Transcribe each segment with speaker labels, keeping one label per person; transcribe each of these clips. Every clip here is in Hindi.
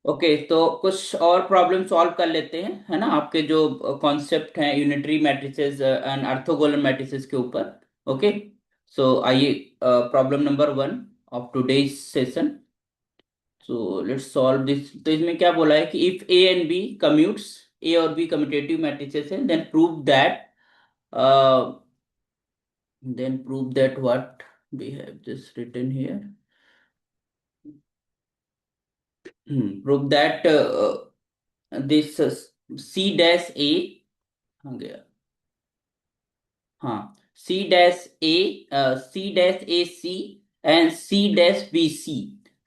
Speaker 1: ओके, तो कुछ और प्रॉब्लम सॉल्व कर लेते हैं, है ना, आपके जो कॉन्सेप्ट हैं unitary matrices and orthogonal matrices के ऊपर। ओके, सो आइए, problem number 1 of today's session. So let's solve this. तो इसमें क्या बोला है कि if A and B commutes, A और बी कम्यूटेटिव मैट्रिसेस हैं, then prove that what we have this written here. Prove that this C dash A, हाँ गया, हाँ, C dash A, C dash A C and C dash B C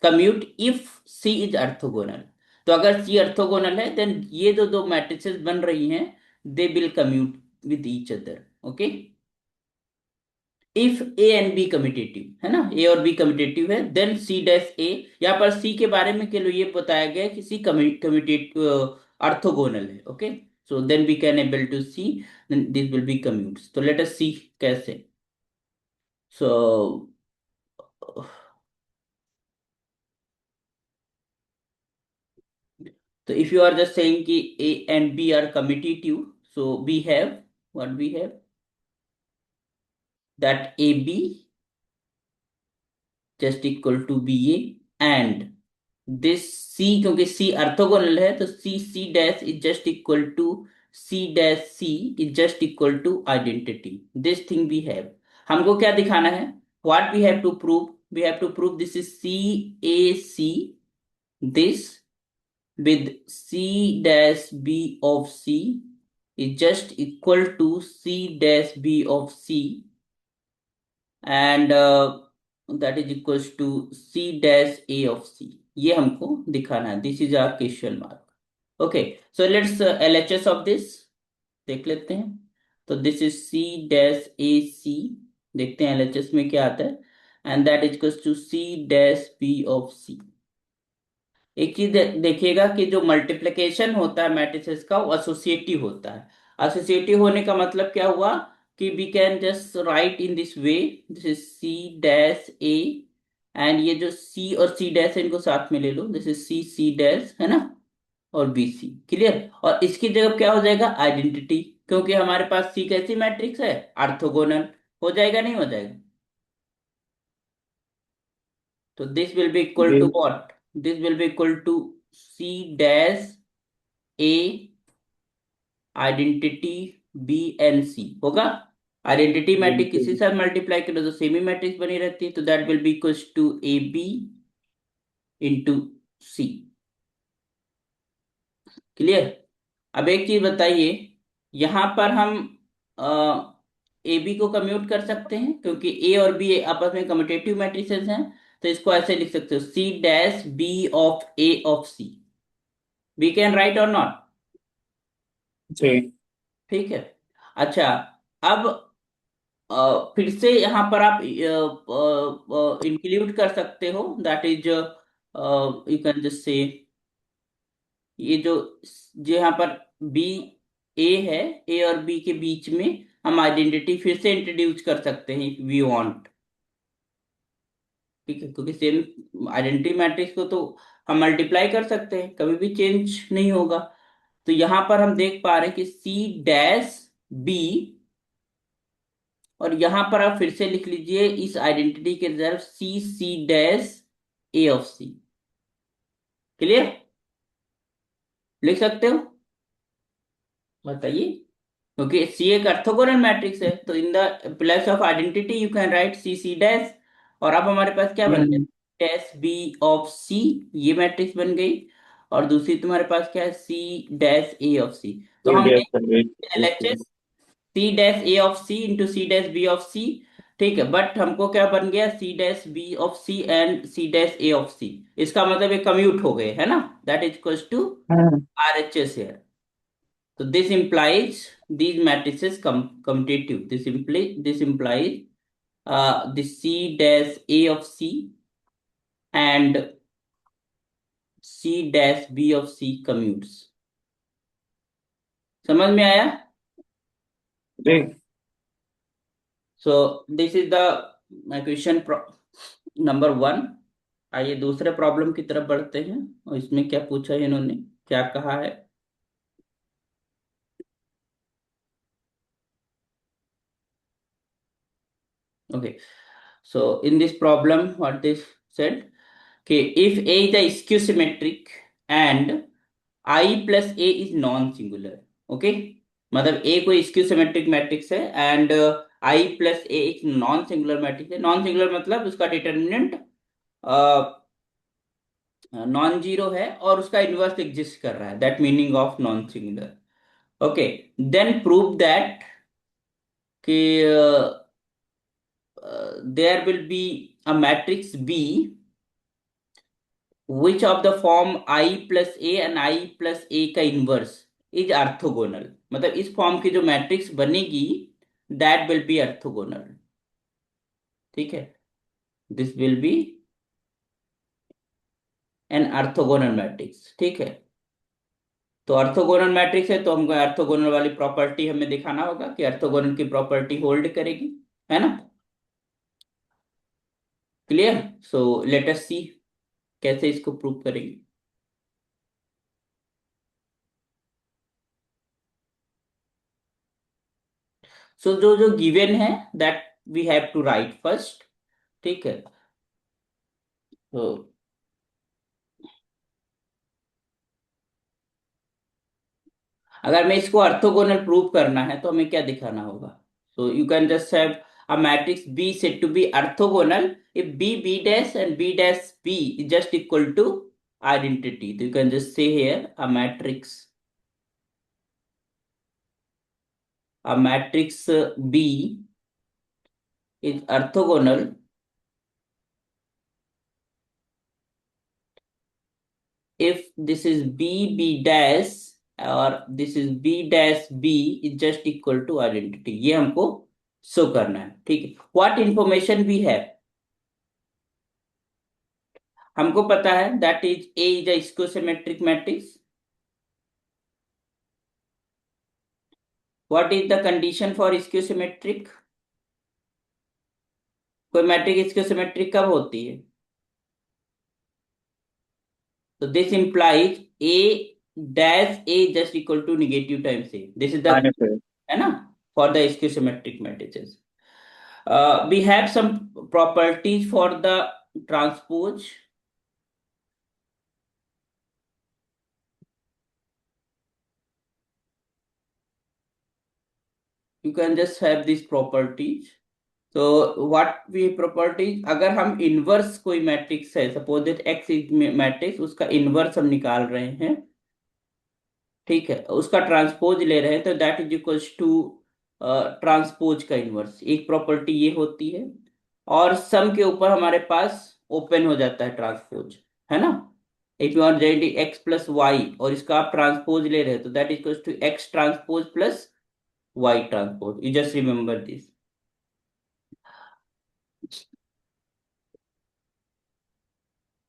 Speaker 1: commute if C is orthogonal. तो अगर सी ऑर्थोगोनल है देन ये जो दो मैट्रिसेस बन रही हैं, they will commute with each other. Okay, if A and B commutative है ना, ए और बी कम्यूटेटिव है, देन सी डैश ए, यहाँ पर सी के बारे में के लिए ये बताया गया है कि सी कम्यूटेटिव ऑर्थोगोनल है। Okay, so then we can able to see this will be commutes. तो लेट अस सी कैसे। So, so if you are just saying कि A and B are commutative, so we have what we have, that AB just equal to BA and this C, क्योंकि C orthogonal है तो C dash is just equal to C dash C is just equal to identity. This thing we have. हमको क्या दिखाना है? What we have to prove? We have to prove this is CAC, this with C dash B of C is just equal to C dash B of C, and that is equals to C dash A of C. ये हमको दिखाना है. This is our question mark. Okay, so let's LHS of this देख लेते हैं. तो this is C dash A C. देखते हैं LHS में क्या आता है. And that is equals to C dash B of C. एक चीज देखिएगा कि जो मल्टीप्लिकेशन होता है मैट्रिसेस का वो एसोसिएटिव होता है. एसोसिएटिव होने का मतलब क्या हुआ कि we can just write in this way, this is C dash A, and ये जो सी और सी डैश है इनको साथ में ले लो, this is C C dash, है ना, और बी सी. क्लियर. और इसकी जगह क्या हो जाएगा, आइडेंटिटी, क्योंकि हमारे पास सी कैसी मैट्रिक्स है, ऑर्थोगोनल. हो जाएगा नहीं हो जाएगा. तो this will be equal to
Speaker 2: जी।
Speaker 1: What, this will be equal to C dash A identity B and C होगा. आइडेंटिटी मैट्रिक्स किसी
Speaker 2: बिल्कुल।
Speaker 1: से मल्टीप्लाई करो तो सेमी मैट्रिक्स बनी रहती है, तो that will be equals to A B into C. Clear. अब एक चीज बताइए, यहां पर हम ए बी को कम्यूट कर सकते हैं क्योंकि ए और बी आपस में कम्यूटेटिव मैट्रिसेस हैं. तो इसको ऐसे लिख सकते हो, C dash B of A of C. We can write और नॉट.
Speaker 2: जी।
Speaker 1: ठीक है. अच्छा, अब फिर से यहाँ पर आप इंक्लूड कर सकते हो, that is you can just से, ये जो यहाँ पर बी ए है, ए और बी के बीच में हम आइडेंटिटी फिर से इंट्रोड्यूस कर सकते हैं इफ वी वांट. ठीक है, क्योंकि सेम आइडेंटिटी मैट्रिक्स को तो हम मल्टीप्लाई कर सकते हैं, कभी भी चेंज नहीं होगा. तो यहाँ पर हम देख पा रहे हैं कि सी डैश बी, और यहां पर आप फिर से लिख लीजिए इस आइडेंटिटी के result C C dash A of C. Clear. लिख सकते हो, बताइए. क्योंकि सी एक ऑर्थोगोनल मैट्रिक्स है तो in the place of identity you can write C C dash. और अब हमारे पास क्या बन गया,
Speaker 2: हम्म।
Speaker 1: डैश बी ऑफ सी, ये मैट्रिक्स बन गई. और दूसरी तुम्हारे पास क्या है, सी डैश ए ऑफ सी. तो
Speaker 2: ये
Speaker 1: हम
Speaker 2: डैश कर रहे
Speaker 1: देख
Speaker 2: हैं।
Speaker 1: LHS C dash A of C into C dash B of C. ठीक है, बट हमको क्या बन गया, C dash B of C and C dash A of C. इसका मतलब ये कम्यूट हो गए, है ना, दैट इज इक्वल्स टू
Speaker 2: हाँ।
Speaker 1: R H S here. तो this implies these matrices commutative. This implies the c dash a of c and c dash b of c commutes. समझ में आया.
Speaker 2: जी।
Speaker 1: So this is the my question number 1. आइए दूसरे प्रॉब्लम की तरफ बढ़ते हैं, और इसमें क्या पूछा है इन्होंने, क्या कहा है। Okay, so in this problem what they said, कि if A is a skew symmetric and I plus A is non singular, okay, मतलब A कोई स्क्यू सिमेट्रिक मैट्रिक्स है एंड I प्लस A एक नॉन सिंगुलर मैट्रिक्स है। नॉन सिंगुलर मतलब उसका डिटर्मिनेंट नॉन जीरो है और उसका इनवर्स एग्जिस्ट कर रहा है, that meaning of non singular. Okay, then prove that कि there will be a matrix B which of the form I plus A and I plus A का इनवर्स इज ऑर्थोगोनल, मतलब इस फॉर्म की जो मैट्रिक्स बनेगी दैट विल बी ऑर्थोगोनल। ठीक है, this will be an orthogonal matrix. ठीक है, तो ऑर्थोगोनल मैट्रिक्स है तो हमको ऑर्थोगोनल वाली प्रॉपर्टी हमें दिखाना होगा कि ऑर्थोगोनल की प्रॉपर्टी होल्ड करेगी, है ना। Clear, so let us see कैसे इसको प्रूव करेंगे। सो जो जो गिवन है that we have to write first. ठीक है, तो अगर मैं इसको ऑर्थोगोनल प्रूव करना है तो हमें क्या दिखाना होगा। So you can just have a matrix B said to be orthogonal if B B dash and B dash B is just equal to identity. तो you can just say here a matrix B is orthogonal if this is B B dash और this is B dash B is just equal to identity। ये हमको शो करना है। ठीक है, व्हाट इंफॉर्मेशन वी हैव, हमको पता है that is A is a skew symmetric matrix. What is the condition for skew symmetric, कोई मैट्रिक स्क्यूसिमेट्रिक कब होती है, तो this implies A dash A just equal to negative times A, this is the,
Speaker 2: minus A.
Speaker 1: है ना, for the skew symmetric matrices. We have some properties for the transpose. You can just have these properties. So what we properties, अगर हम इनवर्स कोई मैट्रिक्स है, suppose that x is matrix, उसका इनवर्स हम निकाल रहे हैं, ठीक है, उसका ट्रांसपोज ले रहे हैं, तो that is equals to transpose का इनवर्स, एक प्रॉपर्टी ये होती है। और सम के ऊपर हमारे पास ओपन हो जाता है ट्रांसपोज, है ना। If you are Z X plus Y और इसका आप ट्रांसपोज ले रहे हो तो that equals to X transpose plus Y transpose, you just remember this.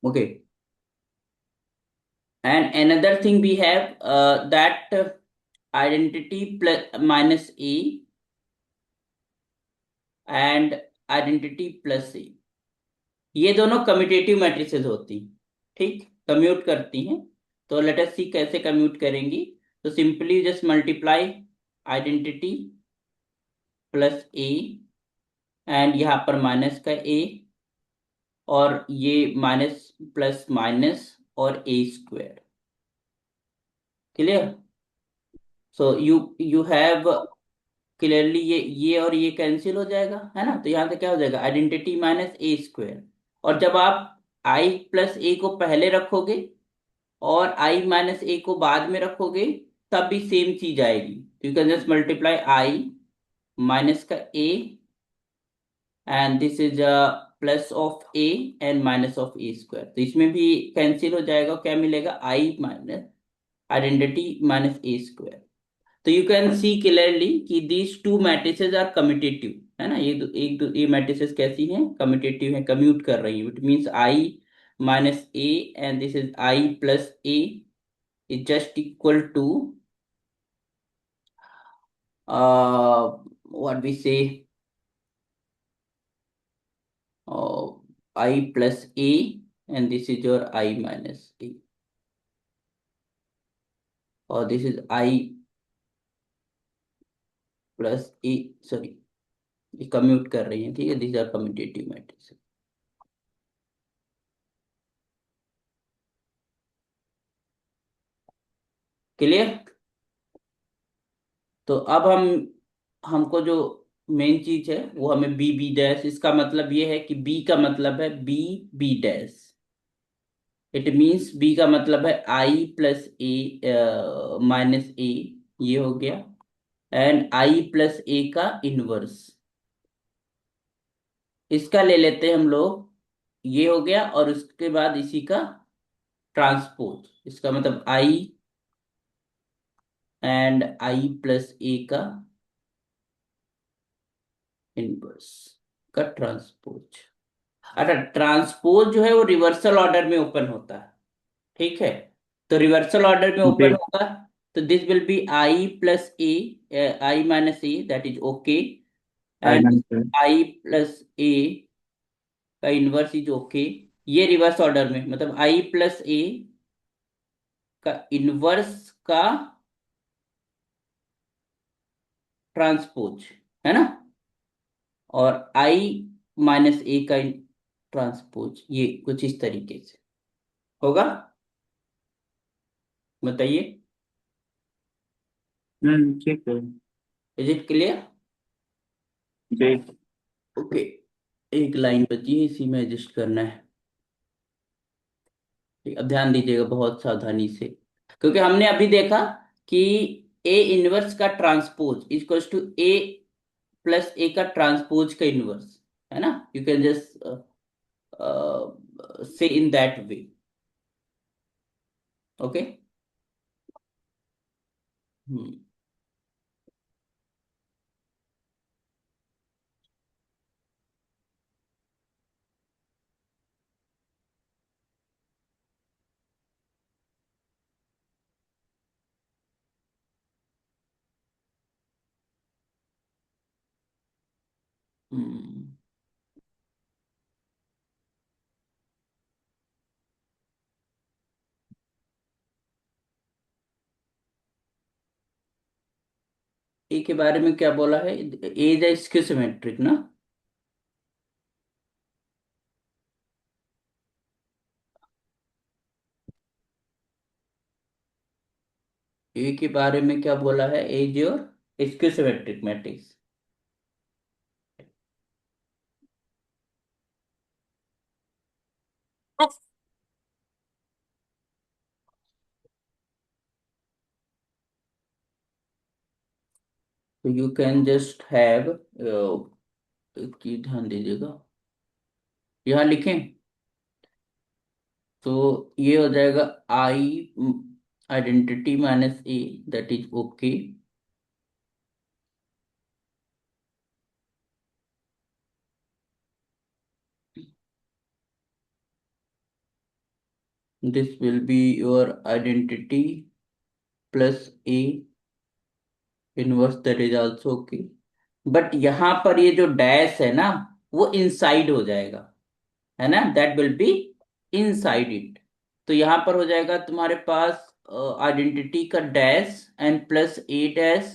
Speaker 1: Okay, and another thing we have that identity plus minus a and identity plus a, ये दोनों कम्यूटेटिव मैट्रिसेस होती, ठीक, कम्यूट करती हैं। तो लेट अस सी कैसे कम्यूट करेंगी। तो simply just multiply identity plus A and यहाँ पर माइनस का ए, और ये माइनस प्लस माइनस और A square. Clear, so you have clearly ये और ये कैंसिल हो जाएगा, है ना। तो यहाँ से क्या हो जाएगा, आइडेंटिटी माइनस ए स्क्वायर। और जब आप आई प्लस ए को पहले रखोगे और आई माइनस ए को बाद में रखोगे तब भी सेम चीज आएगी। तो you can just multiply I minus का A and this is plus of A and minus of A square. तो इसमें भी कैंसिल हो जाएगा, क्या मिलेगा, I minus identity minus A square. तो यू कैन सी क्लियरली कि these two matrices are commutative, है ना। ये मैट्रिसेस कैसी हैं, कम्यूटेटिव हैं, कम्यूट कर रही हैं। It means I minus A and this is I plus A is just equal to what we say, uh, I plus a and this is your I minus a, or this is I plus A, sorry ये कम्यूट कर रही है, ठीक है, this are commutative matrix. Clear? तो अब हमको जो मेन चीज है वो हमें बी बी डैश, इसका मतलब ये है कि बी का मतलब है B B dash, it means B का मतलब है आई प्लस ए माइनस ए, ये हो गया, एंड आई प्लस ए का इनवर्स, इसका ले लेते हैं हम लोग, ये हो गया, और उसके बाद इसी का ट्रांसपोज, इसका मतलब आई एंड आई प्लस ए का इनवर्स का ट्रांसपोज। अच्छा, ट्रांसपोज जो है वो रिवर्सल ऑर्डर में ओपन होता है, ठीक है, तो रिवर्सल ऑर्डर में ओपन
Speaker 2: जी।
Speaker 1: होगा, तो this will be I plus A, I minus A, that is okay,
Speaker 2: I
Speaker 1: and
Speaker 2: mean
Speaker 1: I plus A का इनवर्स इज ओके, ये रिवर्स ऑर्डर में, मतलब आई प्लस ए का इनवर्स का ट्रांसपोज, है ना, और आई माइनस ए का ट्रांसपोज, ये कुछ इस तरीके से होगा, बताइए,
Speaker 2: ठीक है।
Speaker 1: Is it clear?
Speaker 2: जी।
Speaker 1: ओके, एक लाइन बची है, इसी में एडजस्ट करना है, ठीक, अब ध्यान दीजिएगा बहुत सावधानी से, क्योंकि हमने अभी देखा कि ए इनवर्स का transpose equals to A plus A का ट्रांसपोज का इनवर्स, है ना, यू कैन जस्ट से इन दैट वे, ओके। हम्म हम्म। ए के बारे में क्या बोला है, ए इज स्क्यू सिमेट्रिक ना, ए के बारे में क्या बोला है, A is your skew symmetric matrix. तो यू कैन जस्ट हैव, एक चीज ध्यान दीजिएगा, यहाँ लिखें, तो ये हो जाएगा I identity minus A, that is okay, this will be your identity plus A inverse, that is also okay, but यहाँ पर ये जो डैश है ना वो इनसाइड हो जाएगा, है ना, that will be inside it, तो यहाँ पर हो जाएगा तुम्हारे पास आइडेंटिटी का dash and plus A dash,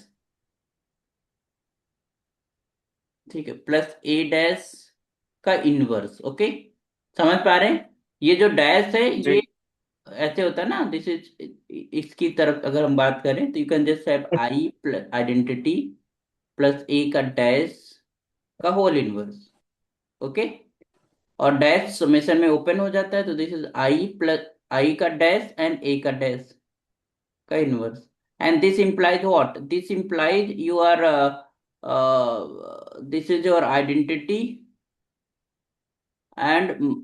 Speaker 1: ठीक है, प्लस ए डैश का इनवर्स, ओके, समझ पा रहे हैं, ये जो डैश है ये
Speaker 2: जी।
Speaker 1: ऐसे होता है ना, दिस इज, इसकी तरफ अगर हम बात करें तो you can just have I plus identity plus A का डैश का होल इनवर्स, ओके, और डैश समेशन में ओपन हो जाता है, तो this is I plus I का डैश एंड ए का डैश का inverse, and this implies what, this implies you are this is your identity, and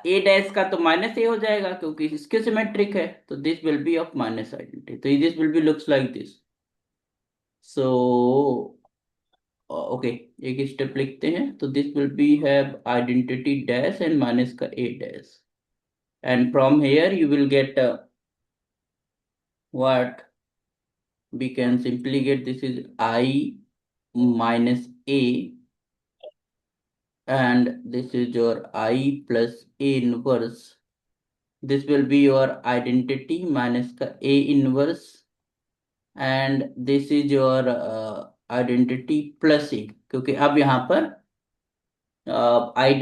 Speaker 1: A dash का तो माइनस ए हो जाएगा क्योंकि इसके सिमेट्रिक है, तो this will be of minus identity, तो this will be looks like this, so okay, एक स्टेप लिखते हैं, तो this will be have identity dash and minus का A dash, and from here you will get what we can simply get, this is I minus a, and this is your I plus a inverse this will be your identity minus का A inverse, and this is your identity plus A, क्योंकि अब यहाँ पर I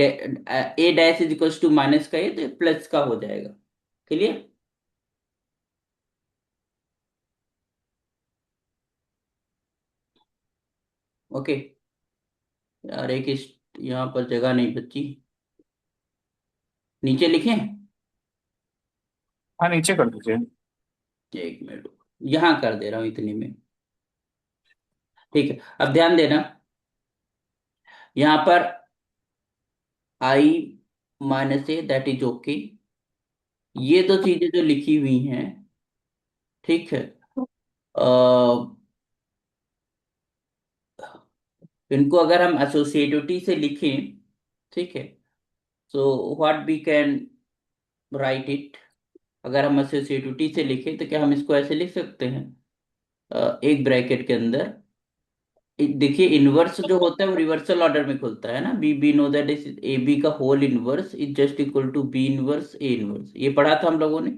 Speaker 1: A dash is equal to minus का ए, तो प्लस का हो जाएगा। क्लियर? ओके यार, यहाँ पर जगह नहीं बची, नीचे लिखें?
Speaker 2: हाँ, नीचे कर दीजिए।
Speaker 1: एक मिनट, यहाँ कर दे रहा हूँ इतनी में। ठीक है, अब ध्यान देना, यहाँ पर I minus A that is okay, ये तो चीजें जो लिखी हुई हैं, ठीक है, अ, इनको अगर हम एसोसिएटिविटी से लिखें, ठीक है, so what we can write it. अगर हम एसोसिएटिविटी से लिखें तो क्या हम इसको ऐसे लिख सकते हैं, एक ब्रैकेट के अंदर, देखिए इनवर्स जो होता है वो रिवर्सल ऑर्डर में खुलता है ना, we know that is A B का whole inverse is just equal to B inverse A inverse, ये पढ़ा था हम लोगों ने।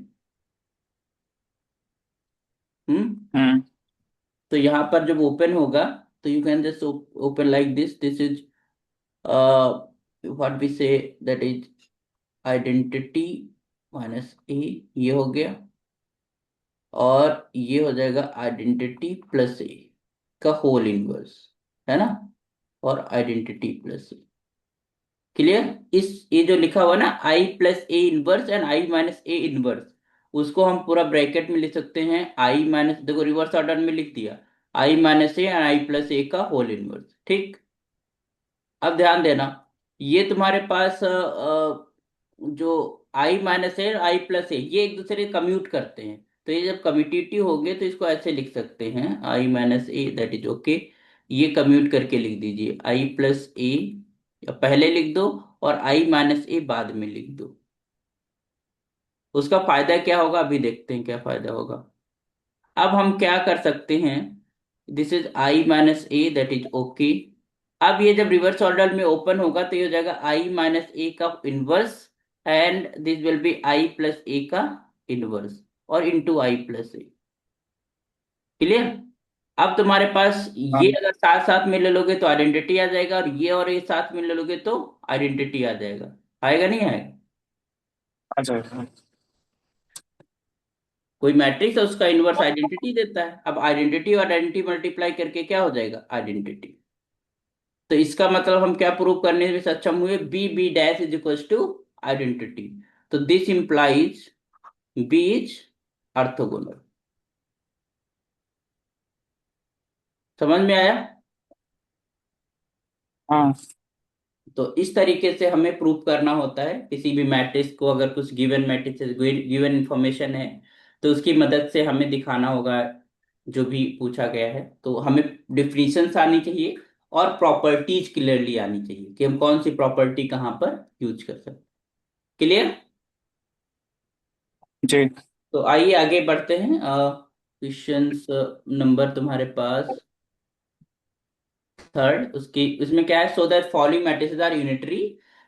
Speaker 1: हम्म।
Speaker 2: हम्म।
Speaker 1: तो यहाँ पर जब ओपन होगा तो you can just open like this is what we say, that is identity minus A, ये हो गया, और ये हो जाएगा आइडेंटिटी प्लस ए का होल इनवर्स, है ना, और आइडेंटिटी प्लस ए। क्लियर? इस ये जो लिखा हुआ ना I plus A inverse and I minus A inverse, उसको हम पूरा ब्रैकेट में लिख सकते हैं, आई माइनस, देखो रिवर्स ऑर्डर में लिख दिया, I minus A and I plus A का होल इनवर्स। ठीक, अब ध्यान देना, ये तुम्हारे पास जो आई माइनस है आई प्लस है, ये एक दूसरे कम्यूट करते हैं, तो ये जब कम्यूटेटिव होंगे तो इसको ऐसे लिख सकते हैं, I minus A that is okay, ये कम्यूट करके लिख दीजिए, आई प्लस ए पहले लिख दो और आई माइनस ए बाद में लिख दो। उसका फायदा क्या होगा अभी देखते हैं क्या फायदा होगा। अब हम क्या कर सकते हैं, this is I minus A that is okay, अब ये जब रिवर्स ऑर्डर में ओपन होगा तो ये हो जाएगा आई माइनस ए का inverse, and this will be I plus A का इनवर्स, और into I plus A. Clear? अब तुम्हारे पास ये
Speaker 2: हाँ,
Speaker 1: अगर साथ साथ में ले लोगे तो आइडेंटिटी आ जाएगा, और ये साथ में ले लोगे तो आइडेंटिटी आ जाएगा। आएगा नहीं आएगा?
Speaker 2: अच्छा।
Speaker 1: कोई मैट्रिक्स है उसका इनवर्स आइडेंटिटी देता है, अब आइडेंटिटी और आइडेंटिटी मल्टीप्लाई करके क्या हो जाएगा, आइडेंटिटी। तो इसका मतलब हम क्या प्रूव करने में सक्षम हुए, B dash is equal to identity, तो this implies B is orthogonal. समझ में आया?
Speaker 2: हाँ।
Speaker 1: तो इस तरीके से हमें प्रूव करना होता है किसी भी मैट्रिक्स को, अगर कुछ गिवन मैट्रिक्स गिवन इंफॉर्मेशन है तो उसकी मदद से हमें दिखाना होगा जो भी पूछा गया है, तो हमें डिफिनीशंस आनी चाहिए और प्रॉपर्टीज क्लियरली आनी चाहिए कि हम कौन सी प्रॉपर्टी कहाँ पर यूज कर सकते हैं। क्लियर?
Speaker 2: जी।
Speaker 1: तो आइए आगे बढ़ते हैं, क्वेश्चंस नंबर तुम्हारे पास थर्ड, उसकी उसमें क्या है, so that following matrices are unitary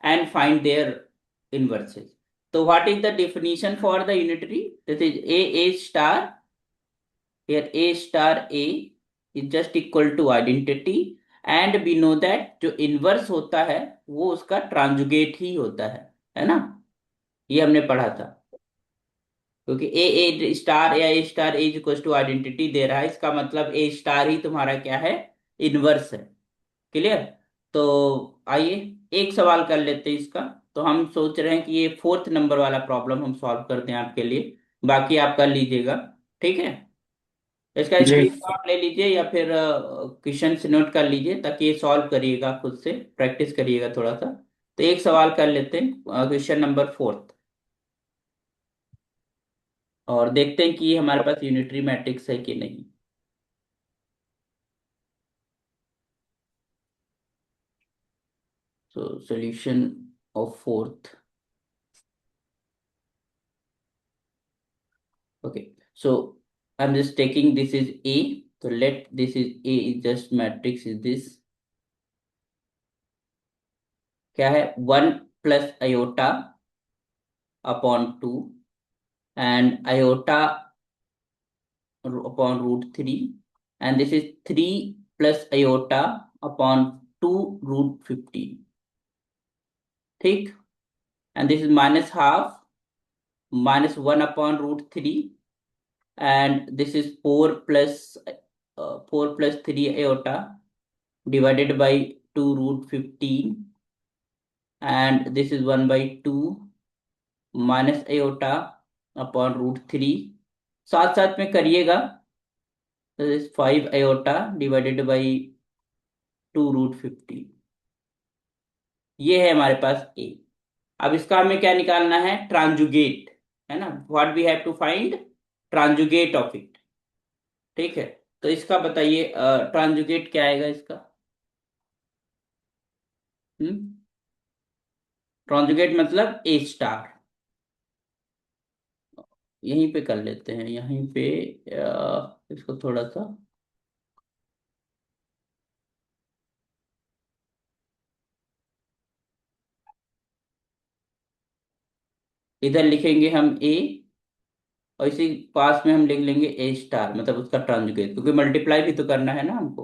Speaker 1: and find their inverses. तो what is the definition for the unitary, this is A star, here A star A is just equal to identity, and we know that जो इनवर्स होता है वो उसका ट्रांजुगेट ही होता है ना, ये हमने पढ़ा था, क्योंकि ए स्टार या A star is equal to identity दे रहा है, इसका मतलब ए स्टार ही तुम्हारा क्या है, इनवर्स है। क्लियर? तो आइए एक सवाल कर लेते हैं इसका, तो हम सोच रहे हैं कि ये फोर्थ नंबर वाला प्रॉब्लम हम सॉल्व करते हैं आपके लिए, बाकी आप कर लीजिएगा। ठीक है, इसका
Speaker 2: जी।
Speaker 1: स्क्रीनशॉट ले लीजिए या फिर क्वेश्चन से नोट कर लीजिए, ताकि ये सॉल्व करिएगा खुद से, प्रैक्टिस करिएगा थोड़ा सा। तो एक सवाल कर लेते हैं, क्वेश्चन नंबर फोर्थ, और देखते हैं कि हमारे पास यूनिटरी मैट्रिक्स है कि नहीं। So solution of fourth. Okay, so I'm just taking this is A. So let this is A is just matrix is this, क्या है, 1 plus iota upon 2, and iota upon root 3, and this is 3 plus iota upon 2 root 15. ठीक, and this is minus half minus 1 upon root 3, and this is 4 plus 3 iota divided by 2 root 15, and this is 1 by 2 minus iota upon root 3, साथ साथ में करिएगा, तो this 5 iota divided by 2 root 15। ये है हमारे पास ए। अब इसका हमें क्या निकालना है, ट्रांजुगेट, है ना, what we have to find, transjugate of it. ठीक है, तो इसका बताइए ट्रांजुगेट क्या आएगा इसका। ट्रांजुगेट मतलब ए स्टार। यहीं पे कर लेते हैं, यहीं पे इसको थोड़ा सा इधर लिखेंगे हम ए, और इसी पास में हम लिख लेंगे ए स्टार, मतलब उसका ट्रांजुगेट, क्योंकि मल्टीप्लाई भी तो करना है ना हमको।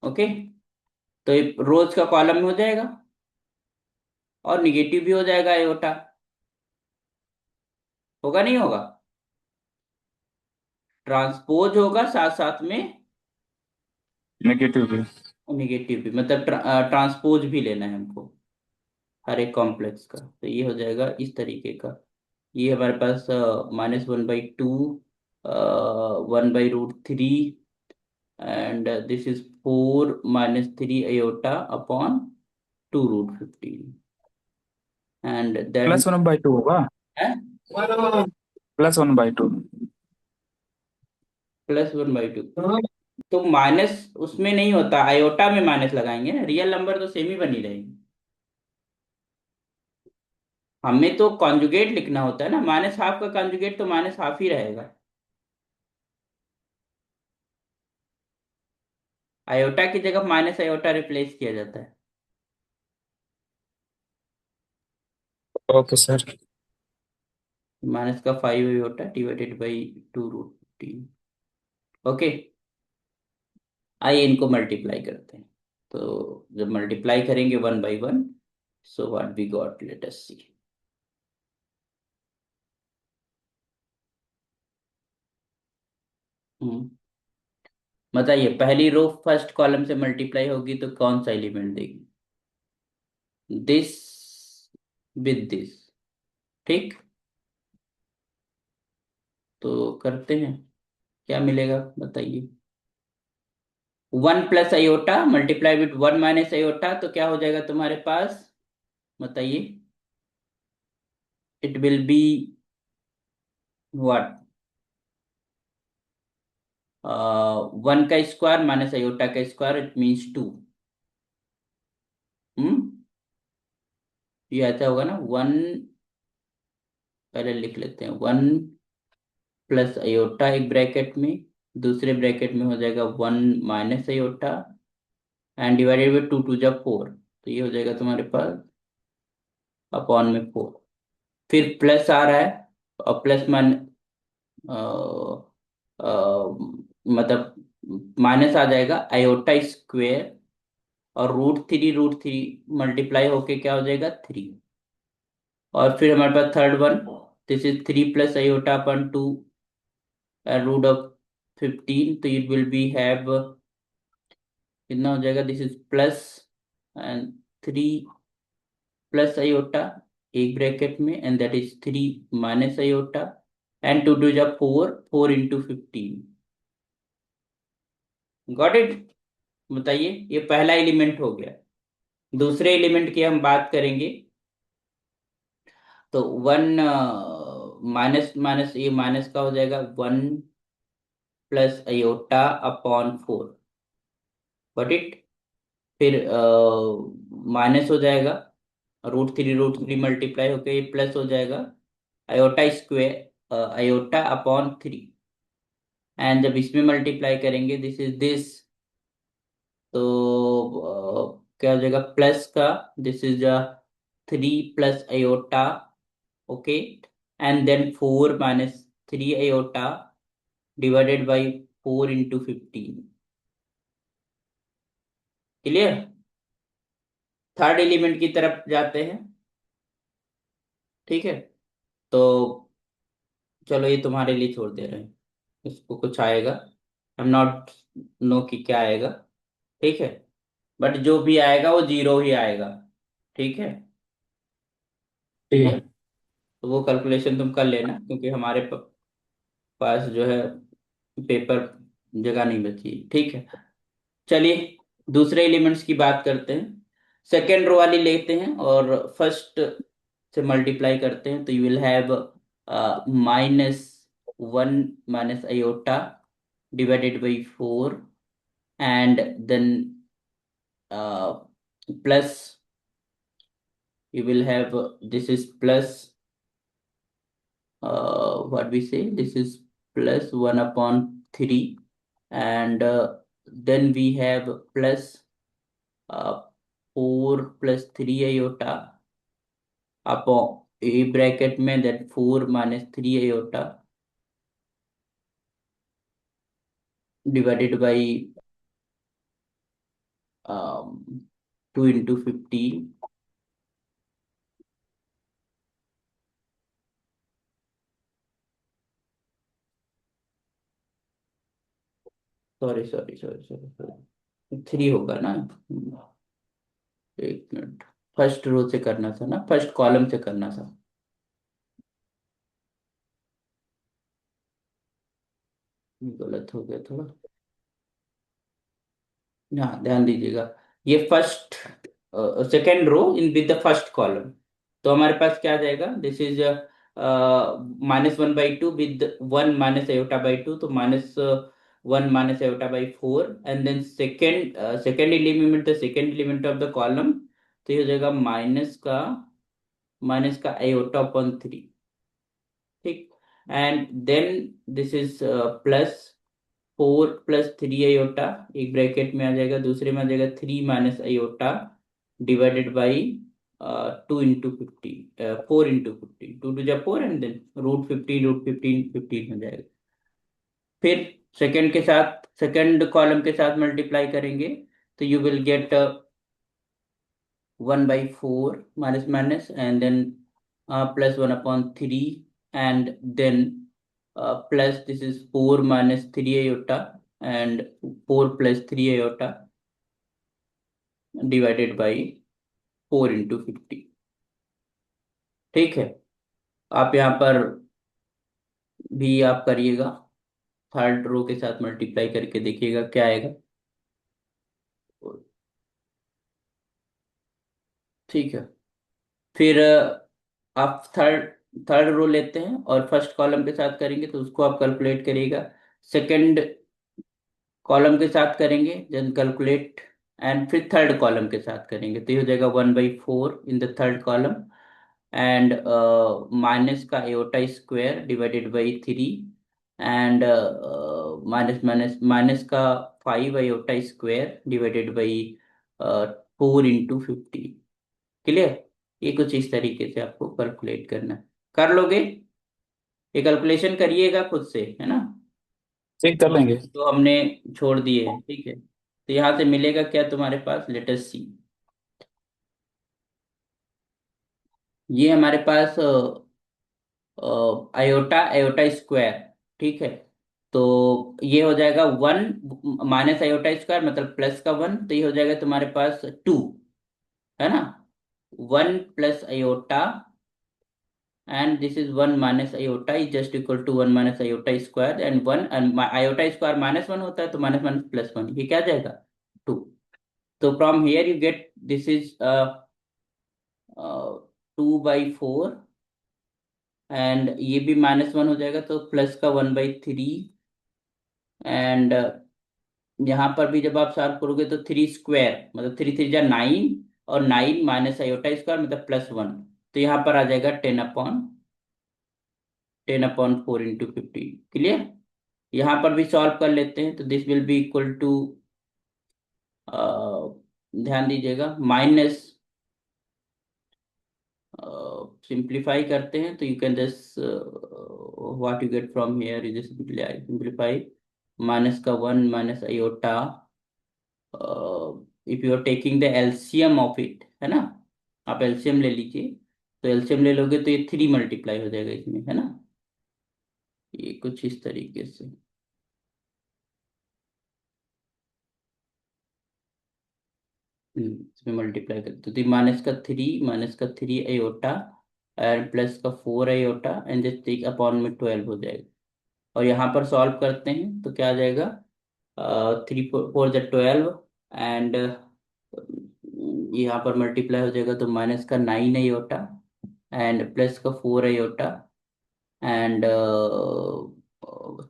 Speaker 1: ओके, तो ये रोज का कॉलम में हो जाएगा, और निगेटिव भी हो जाएगा आयोटा, होगा नहीं होगा, ट्रांसपोज होगा साथ साथ में
Speaker 2: नेगेटिव भी।
Speaker 1: निगेटिव भी, मतलब ट्रांसपोज भी लेना है हमको हर एक कॉम्प्लेक्स का। तो ये हो जाएगा इस तरीके का। ये हमारे पास -1/2 1/√3, and this is 4 - 3 iota upon 2 root 15, and that
Speaker 2: +1/2 होगा।
Speaker 1: है
Speaker 2: +1/2।
Speaker 1: +1/2। तो माइनस उसमें नहीं होता, आयोटा में माइनस लगाएंगे ना, रियल नंबर तो सेम ही बनी रहेगी। हमें तो कॉन्जुगेट लिखना होता है ना, -½ का कॉन्जुगेट तो -½ ही रहेगा। आयोटा की जगह माइनस आयोटा रिप्लेस किया जाता है।
Speaker 2: Okay sir.
Speaker 1: माइनस का 5 आयोटा डिवाइडेड बाई 2√15। ओके, आइए इनको मल्टीप्लाई करते हैं। तो जब मल्टीप्लाई करेंगे 1/1, so what we got, let us see. बताइए, पहली रो फर्स्ट कॉलम से मल्टीप्लाई होगी तो कौन सा एलिमेंट देगी, दिस विद दिस। ठीक, तो करते हैं, क्या मिलेगा बताइए। 1 + आयोटा मल्टीप्लाई विथ 1 - आयोटा, तो क्या हो जाएगा तुम्हारे पास, बताइए। इट विल बी व्हाट, 1 का स्क्वायर माइनस आयोटा का स्क्वायर, इट मीन्स 2। हम्म, ये ऐसा होगा ना, 1, पहले लिख लेते हैं, 1 + आयोटा एक ब्रैकेट में, दूसरे ब्रैकेट में हो जाएगा 1 - आयोटा, एंड डिवाइडेड बाई 2 × 2 = 4, तो ये हो जाएगा तुम्हारे पास अपॉन में 4। फिर प्लस आ रहा है, और प्लस मान मतलब माइनस आ जाएगा आयोटा स्क्वेयर, और √3 मल्टीप्लाई होके क्या हो जाएगा 3। और फिर हमारे पास थर्ड वन, दिस इज 3 + आयोटा/2 √15, तो इट विल बी हैव कितना हो जाएगा, this is plus and 3 + iota एक ब्रैकेट में, and that is 3 - iota, and 2 × 2 = 4, 4 × 15। Got it. बताइए, ये पहला एलिमेंट हो गया। दूसरे एलिमेंट की हम बात करेंगे, तो 1 माइनस माइनस, ये माइनस का हो जाएगा 1 + आयोटा/4, गॉट इट। फिर माइनस हो जाएगा, √3 मल्टीप्लाई होके ये प्लस हो जाएगा आयोटा स्क्वेयर आयोटा/3, एंड जब इसमें मल्टीप्लाई करेंगे दिस इज दिस, तो क्या हो जाएगा प्लस का, this is 3 + iota okay, and then 4 - 3 iota divided by 4 × 15। Clear? Third element की तरफ जाते हैं। ठीक है, तो चलो ये तुम्हारे लिए छोड़ दे रहे हैं, इसको कुछ आएगा, आई एम नॉट नो कि क्या आएगा। ठीक है, बट जो भी आएगा वो जीरो ही आएगा। ठीक है,
Speaker 2: ठीक
Speaker 1: क्लियर?
Speaker 2: है।
Speaker 1: तो वो कैलकुलेशन तुम कर लेना, क्योंकि हमारे पास जो है पेपर जगह नहीं बची। ठीक है, चलिए दूसरे एलिमेंट्स की बात करते हैं। सेकेंड रो वाली लेते हैं और फर्स्ट से मल्टीप्लाई करते हैं, तो you will have -1 - iota divided by 4, and then plus you will have this is plus what we say, this is plus 1/3, and then we have plus uh, 4 + 3 iota upon A bracket में, that 4 - 3 iota divided by 2 × 15। Sorry sorry sorry sorry sorry, 3 होगा ना? एक मिनट, फर्स्ट रो से करना था ना, फर्स्ट कॉलम से करना था। गलत हो गया थोड़ा। हाँ, ध्यान दीजिएगा, ये first second row in with the first column. तो हमारे पास क्या आ जाएगा, दिस इज -1/2 विद 1 - iota/2, तो -1 - iota/4, and then second element, the second element of the column, तो ये हो जाएगा माइनस का iota/3। ठीक, and then this is plus 4 + 3 iota, एक ब्रैकेट में आ जाएगा, दूसरे में आ जाएगा 3 - iota divided by 2 × 15, 4 × 15, 2 × 4, and then √15 हो जाएगा। फिर सेकंड के साथ, सेकंड कॉलम के साथ मल्टीप्लाई करेंगे, तो you will get 1/4 minus minus, and then +1/3, and then plus this is 4 - 3 iota, and 4 + 3 iota divided by 4 × 50। ठीक है, आप यहाँ पर भी आप करिएगा, थर्ड रो के साथ मल्टीप्लाई करके देखिएगा क्या आएगा। ठीक है, फिर आप थर्ड थर्ड रो लेते हैं और फर्स्ट कॉलम के साथ करेंगे, तो उसको आप कैलकुलेट करिएगा। सेकंड कॉलम के साथ करेंगे, देन कैलकुलेट, एंड फिर थर्ड कॉलम के साथ करेंगे, तो ये हो जाएगा 1/4 in the third column, and minus का iota² divided by 3, and minus का 5 iota² डिवाइडेड बाई 4 × 50। क्लियर? ये कुछ इस तरीके से आपको कैलकुलेट करना है। कर लोगे? ये कैलकुलेशन करिएगा खुद से, है ना?
Speaker 2: ठीक, कर लेंगे।
Speaker 1: बाकी तो हमने छोड़ दिए हैं। ठीक है, तो यहाँ से मिलेगा क्या तुम्हारे पास, लेट अस सी। ये हमारे पास iota/iota²। ठीक है, तो ये हो जाएगा 1 - iota², मतलब +1, तो ये हो जाएगा तुम्हारे पास 2, है ना? 1 + iota, and this is 1 - iota is just equal to 1 - iota², and 1 and iota² -1 होता है, तो -1 + 1 ये क्या आ जाएगा, 2। तो from here you get this is 2/4, and ये भी -1 हो जाएगा, तो प्लस का 1/3, एंड यहाँ पर भी जब आप सॉल्व करोगे तो 3² मतलब 3 × 3 = 9, और 9 - iota² मतलब +1, तो यहाँ पर आ जाएगा 10/4 × 15। क्लियर? यहाँ पर भी सॉल्व कर लेते हैं, तो this will be equal to, ध्यान दीजिएगा, सिंप्लीफाई करते हैं तो you can just what you get from here, you just simplify minus का one minus iota, if you are taking the LCM of it, है ना, आप एलसीएम ले लीजिए, तो एलसीएम ले लोगे तो ये 3 मल्टीप्लाई हो जाएगा इसमें, है ना, ये कुछ इस तरीके से। इसमें मल्टीप्लाई करते तो माइनस का थ्री आयोटा एंड प्लस का four iota and just take upon में 12 हो जाएगा। और यहाँ पर सॉल्व करते हैं तो क्या आ जाएगा, थ्री फोर ज 12 एंड यहाँ पर मल्टीप्लाई हो जाएगा तो माइनस का 9 आयोटा एंड प्लस का 4 iota and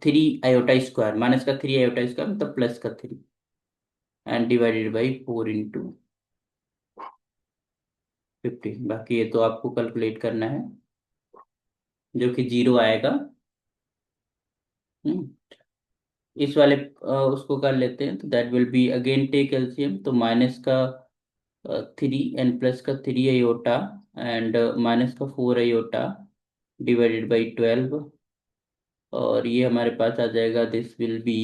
Speaker 1: 3 iota square, minus का 3 आयोटा स्क्वायर मतलब प्लस का 3 एंड डिवाइडेड बाई 4 into 50। बाकी ये तो आपको कैलकुलेट करना है, जो कि 0 आएगा। हम्म, इस वाले उसको कर लेते हैं तो that will be again take LCM, तो माइनस का 3 एंड प्लस का 3 आयोटा एंड माइनस का 4 आयोटा डिवाइडेड बाई 12, और ये हमारे पास आ जाएगा, this will B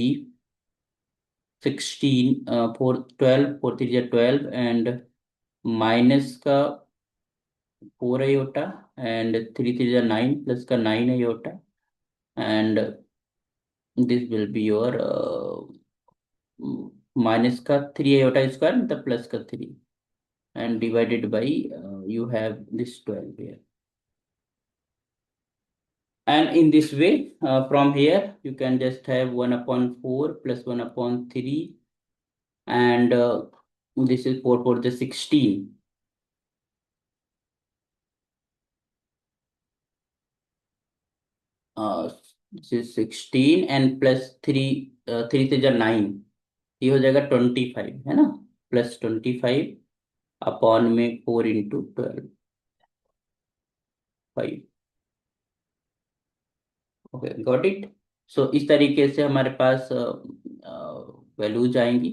Speaker 1: 16, 4 12, 4 3 12 and minus का 4 आयोटा एंड 3 3 9 प्लस का 9 iota and this will be your minus का 3 आयोटा स्क्वायर मतलब प्लस का 3 and divided by you have this 12 here, and in this way from here you can just have 1 upon 4 plus 1 upon 3 and this is 4 for the 16, uh, this is 16 and plus 3, 3 से जब 9, ये हो जाएगा 25, है ना, प्लस 25 अपॉन में 4 into 12, 5। Okay got it. So इस तरीके से हमारे पास वैल्यूज आएंगी।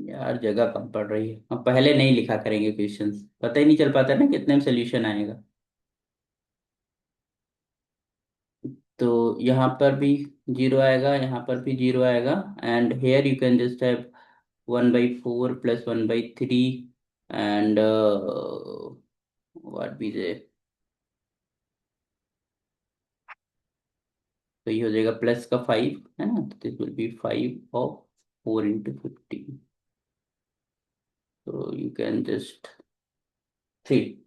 Speaker 1: यार जगह कम पड़ रही है, हम पहले नहीं लिखा करेंगे क्वेश्चंस, पता ही नहीं चल पाता ना कितने में सोल्यूशन आएगा। तो यहाँ पर भी 0 आएगा, यहाँ पर भी 0 आएगा and here you can just have 1/4 plus 1/3 and what be they, तो ये हो जाएगा प्लस का 5, है ना, तो this will B 5 of 4 into 50, तो यू कैन जस्ट 3,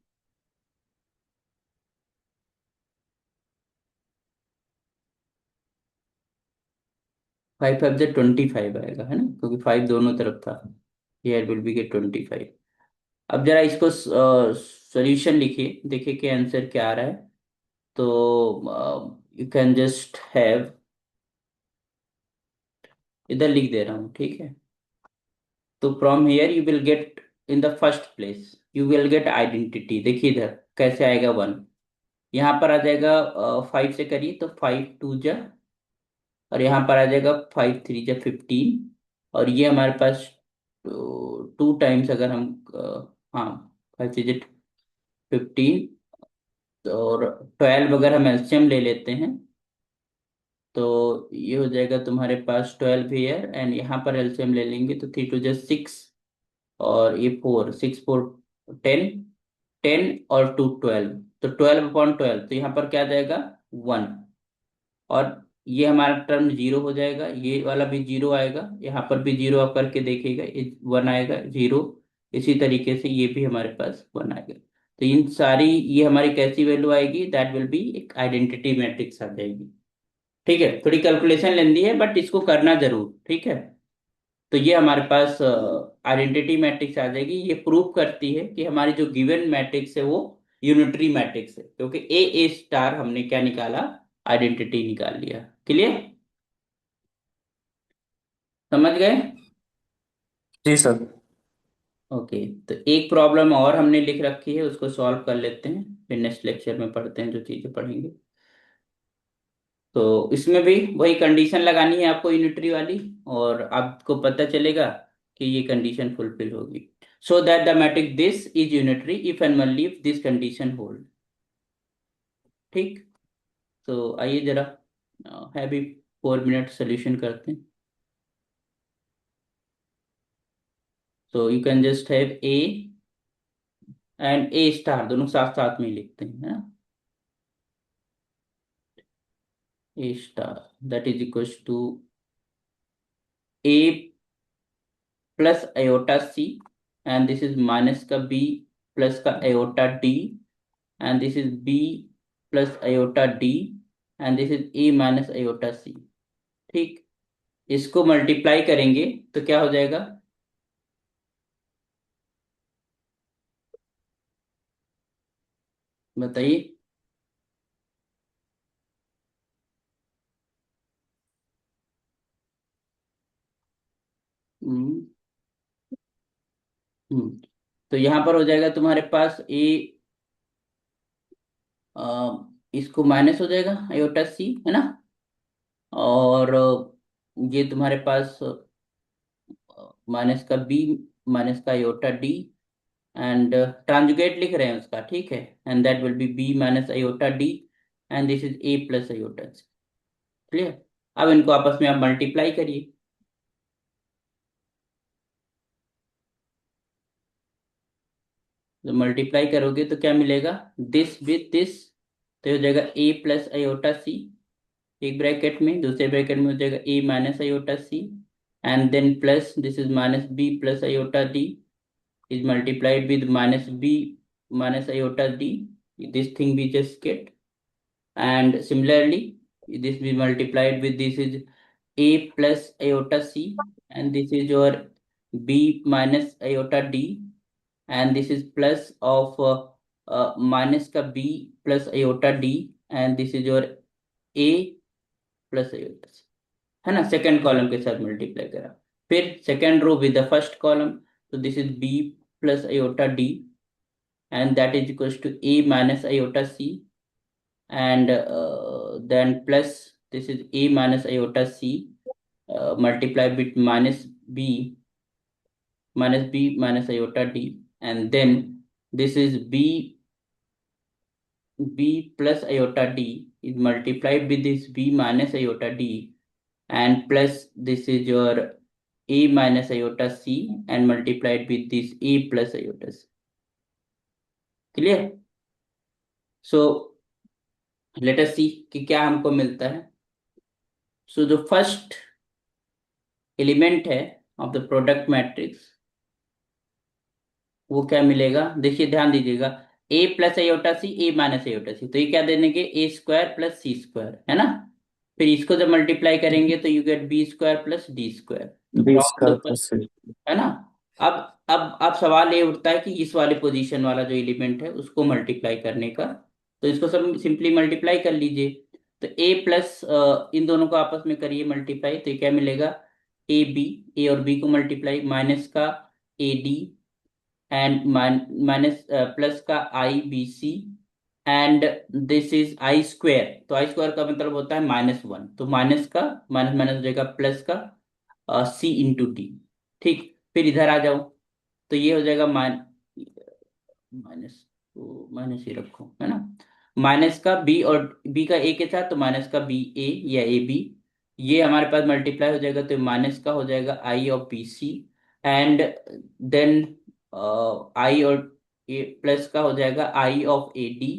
Speaker 1: 5 5 से 25 आएगा, है ना, क्योंकि 5 दोनों तरफ था, हेयर विल बी के 25। अब जरा इसको सॉल्यूशन लिखिए, देखिए कि आंसर क्या आ रहा है। तो यू कैन जस्ट हैव, इधर लिख दे रहा हूँ, ठीक है। तो from here you will get, in the first place you will get identity, देखिए इधर कैसे आएगा 1, यहाँ पर आ जाएगा 5 से करिए तो 5 2 जा, और यहाँ पर आ जाएगा 5 3 जा 15, और ये हमारे पास 2 टाइम्स अगर हम हाँ 5 3 जा 15, और 12 अगर हम एलसीएम ले लेते हैं तो ये हो जाएगा तुम्हारे पास 12 ईयर एंड यहाँ पर एलसीएम ले लेंगे तो 3 2 जा 6, और ये 4 6 4 10, 10 और 2 12, तो 12/12, तो यहाँ पर क्या आ जाएगा 1, और ये हमारा टर्म 0 हो जाएगा, ये वाला भी 0 आएगा, यहाँ पर भी 0 आप करके देखिएगा, 1 आएगा 0, इसी तरीके से ये भी हमारे पास 1 आएगा। तो इन सारी ये हमारी कैसी वैल्यू आएगी, दैट विल बी एक आइडेंटिटी मैट्रिक्स आ जाएगी। ठीक है, थोड़ी कैलकुलेशन लेंदी है बट इसको करना जरूर, ठीक है। तो ये हमारे पास आइडेंटिटी मैट्रिक्स आ जाएगी, ये प्रूव करती है कि हमारी जो गिवन मैट्रिक्स है वो यूनिटरी मैट्रिक्स है, क्योंकि ए स्टार हमने क्या निकाला, आइडेंटिटी निकाल लिया। क्लियर, समझ गए।
Speaker 2: जी सर।
Speaker 1: ओके, तो एक प्रॉब्लम और हमने लिख रखी है, उसको सॉल्व कर लेते हैं, फिर नेक्स्ट लेक्चर में पढ़ते हैं जो चीजें पढ़ेंगे। तो इसमें भी वही कंडीशन लगानी है आपको यूनिटरी वाली, और आपको पता चलेगा कि ये कंडीशन फुलफिल होगी। so that the matrix this is unitary if and only if this condition hold. ठीक, तो आइए जरा है भी 4 मिनट सोल्यूशन करते हैं. So you can just have A and A star दोनों साथ साथ में ही लिखते हैं, है ना. A star that is equals to A plus iota C, and this is minus का B plus का iota D, and this is B plus iota D, and this is A minus iota C. ठीक, इसको मल्टीप्लाई करेंगे तो क्या हो जाएगा? बताइए. हम्म. हम्म. तो यहां पर हो जाएगा तुम्हारे पास ए, इसको माइनस हो जाएगा आयोटा सी, है ना. और ये तुम्हारे पास माइनस का बी माइनस का आयोटा डी, एंड ट्रांजुगेट लिख रहे हैं उसका, ठीक है. And that will be B minus iota D, and this is A plus iota C. Clear. अब इनको आपस में आप मल्टीप्लाई करिए. तो मल्टीप्लाई करोगे तो क्या मिलेगा? दिस विथ दिस, तो हो जाएगा ए प्लस आयोटा सी एक ब्रैकेट में, दूसरे ब्रैकेट में हो जाएगा A minus iota C, and then plus this is minus B plus iota D is multiplied with minus b minus iota d. This thing we just get, and similarly this we multiplied with this is a plus iota c, and this is your b minus iota d, and this is plus of minus का b plus iota d, and this is your a plus iota c, है ना. सेकेंड कॉलम के साथ मल्टीप्लाई करा, फिर second row with the first column, तो this is b plus iota d, and that is equals to a minus iota c, and then plus this is a minus iota c multiplied with minus b minus iota d, and then this is b plus iota d is multiplied with this b minus iota d, and plus this is your a minus iota c and multiplied with this a plus iota c. Clear? So let us see कि क्या हमको मिलता है. सो जो फर्स्ट एलिमेंट है ऑफ द प्रोडक्ट मैट्रिक्स, वो क्या मिलेगा? देखिए ध्यान दीजिएगा, A plus iota C A minus iota C, तो ये क्या दे देंगे? A square plus C square, है ना. फिर इसको जब मल्टीप्लाई करेंगे तो you get B square plus D square. तो
Speaker 2: B
Speaker 1: from the
Speaker 2: square
Speaker 1: first,
Speaker 2: plus C.
Speaker 1: है ना. अब सवाल ये उठता है कि इस वाले पोजीशन वाला जो एलिमेंट है उसको मल्टीप्लाई करने का, तो इसको सब सिंपली मल्टीप्लाई कर लीजिए. तो ए प्लस इन दोनों को आपस में करिए मल्टीप्लाई, तो ये क्या मिलेगा? ए बी, ए और बी को मल्टीप्लाई, माइनस का A D, and minus plus का I B C, and this is I square. तो आई स्क्वायर का मतलब होता है -1, तो माइनस का माइनस माइनस हो जाएगा प्लस का सी इंटू डी. ठीक, फिर इधर आ जाओ, तो ये हो जाएगा माइनस, तो माइनस ही रखो, है ना. माइनस का बी और बी का ए के साथ, तो माइनस का बी ए या ए बी, ये हमारे पास मल्टीप्लाई हो जाएगा, तो माइनस का हो जाएगा I of B C, and then I और ए प्लस का हो जाएगा I of A D,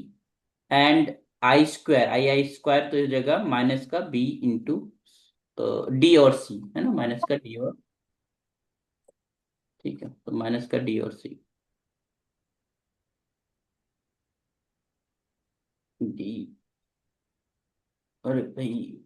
Speaker 1: and I square I I square, तो हो जाएगा माइनस का बी इंटू डी और सी, है ना. माइनस का डी और, ठीक है, तो माइनस का डी और सी, डी, अरे भाई